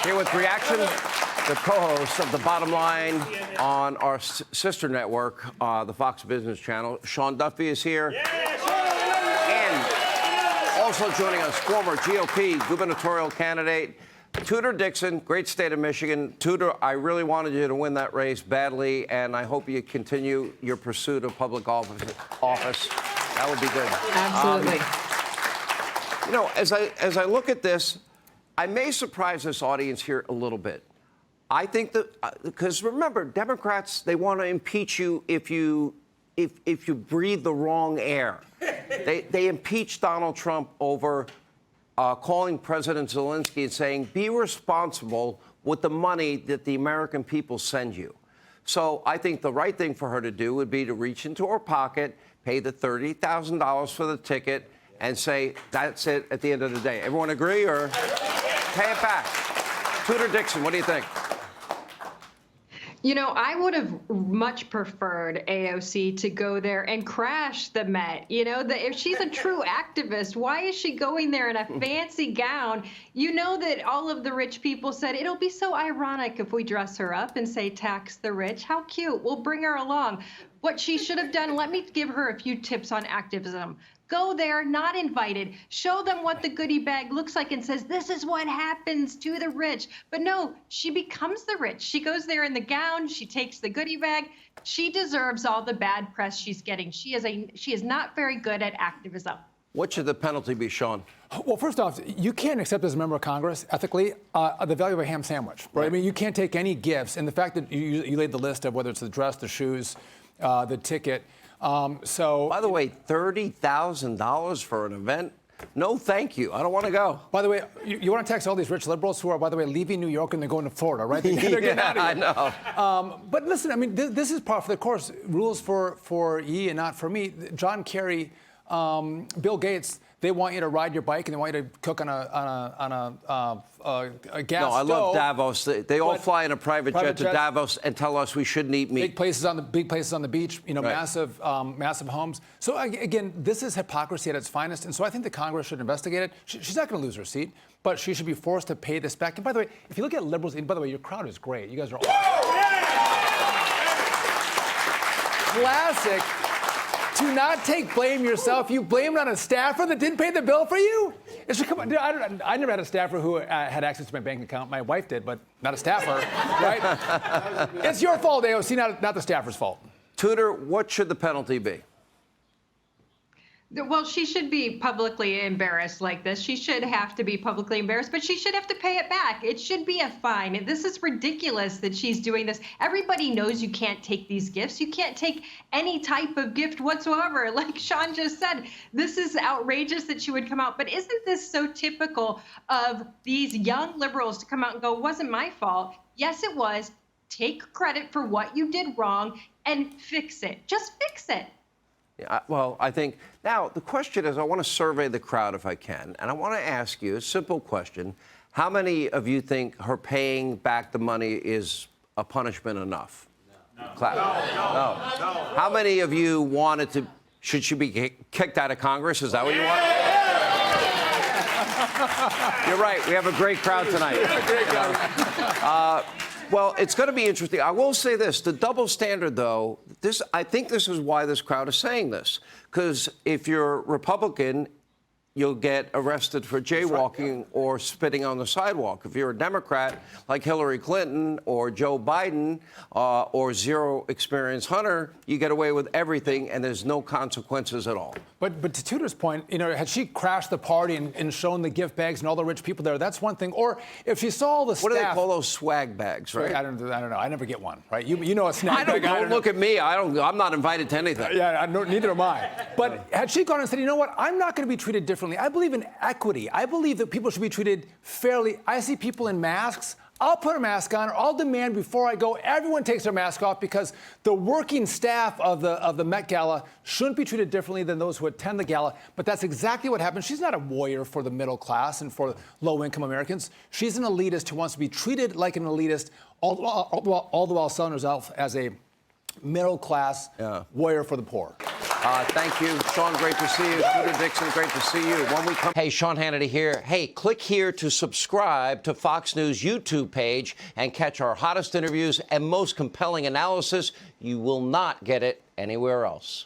Here with reaction, the co-host of The Bottom Line on our sister network, the Fox Business Channel. Sean Duffy is here. And also joining us, former GOP gubernatorial candidate, Tudor Dixon, great state of Michigan. Tudor, I really wanted you to win that race badly, and I hope you continue your pursuit of public office. That would be good. Absolutely. You know, as I look at this, I may surprise this audience here a little bit. I think that because remember, Democrats, they want to impeach you if you breathe the wrong air. They impeached Donald Trump over calling President Zelensky and saying, be responsible with the money that the American people send you. So I think the right thing for her to do would be to reach into her pocket, pay the $30,000 for the ticket, and say, that's it at the end of the day. Everyone agree, or pay it back? Tudor Dixon, what do you think? You know, I would have much preferred AOC to go there and crash the Met. You know, if she's a true activist, why is she going there in a fancy gown? You know that all of the rich people said, it'll be so ironic if we dress her up and say, tax the rich. How cute. We'll bring her along. What she should have done, let me give her a few tips on activism. Go there, not invited. Show them what the goodie bag looks like and says, this is what happens to the rich. But no, she becomes the rich. She goes there in the gown. She takes the goodie bag. She deserves all the bad press she's getting. She is not very good at activism. What should the penalty be, Sean? Well, first off, you can't accept as a member of Congress, ethically, the value of a ham sandwich, right? I mean, you can't take any gifts. And the fact that you laid the list of whether it's the dress, the shoes, the ticket. By the way, $30,000 for an event? No, thank you. I don't want to go. By the way, you want to tax all these rich liberals who are, by the way, leaving New York and they're going to Florida, right? They're getting out of here. I know. But listen, I mean, this is part of the course. Rules for ye and not for me. John Kerry, Bill Gates, they want you to ride your bike and they want you to cook on a gas stove. No, I love Davos. They all fly in a private jet to Davos and tell us we shouldn't eat meat. Big places on the beach, you know, right. massive homes. So again, this is hypocrisy at its finest, and so I think the Congress should investigate it. She's not going to lose her seat, but she should be forced to pay this back. And by the way, if you look at liberals, and by the way, your crowd is great. You guys are all classic. To not take blame yourself, you blame it on a staffer that didn't pay the bill for you? Come on, I never had a staffer who had access to my bank account. My wife did, but not a staffer, right? It's your fault, AOC, not the staffer's fault. Tudor, what should the penalty be? Well, she should be publicly embarrassed like this. She should have to be publicly embarrassed, but she should have to pay it back. It should be a fine. This is ridiculous that she's doing this. Everybody knows you can't take these gifts. You can't take any type of gift whatsoever. Like Sean just said, this is outrageous that she would come out. But isn't this so typical of these young liberals to come out and go, it wasn't my fault? Yes, it was. Take credit for what you did wrong and fix it. Just fix it. Yeah, well, I think now the question is, I want to survey the crowd if I can, and I want to ask you a simple question. How many of you think her paying back the money is a punishment enough? No. No. How many of you wanted to, should she be kicked out of Congress? Is that what you want? You're right. We have a great crowd tonight. Great crowd. Well, it's going to be interesting. I will say this. The double standard, though, I think this is why this crowd is saying this. Because if you're Republican, you'll get arrested for jaywalking or spitting on the sidewalk. If you're a Democrat, like Hillary Clinton or Joe Biden or zero experience Hunter, you get away with everything and there's no consequences at all. But to Tudor's point, you know, had she crashed the party and shown the gift bags and all the rich people there, that's one thing. Or if she saw all the staff... What do they call those swag bags, right? I don't know. I never get one, right? You know a snack bag. Don't look at me. I'm not invited to anything. Yeah, neither am I. But had she gone and said, you know what, I'm not going to be treated differently. I believe in equity. I believe that people should be treated fairly. I see people in masks. I'll put a mask on, or I'll demand before I go, everyone takes their mask off, because the working staff of the Met Gala shouldn't be treated differently than those who attend the gala. But that's exactly what happened. She's not a warrior for the middle class and for low-income Americans. She's an elitist who wants to be treated like an elitist, all the while selling herself as a middle-class warrior for the poor. Thank you, Sean. Great to see you. Tudor Dixon, great to see you. When we come, hey, Sean Hannity here. Hey, click here to subscribe to Fox News YouTube page and catch our hottest interviews and most compelling analysis. You will not get it anywhere else.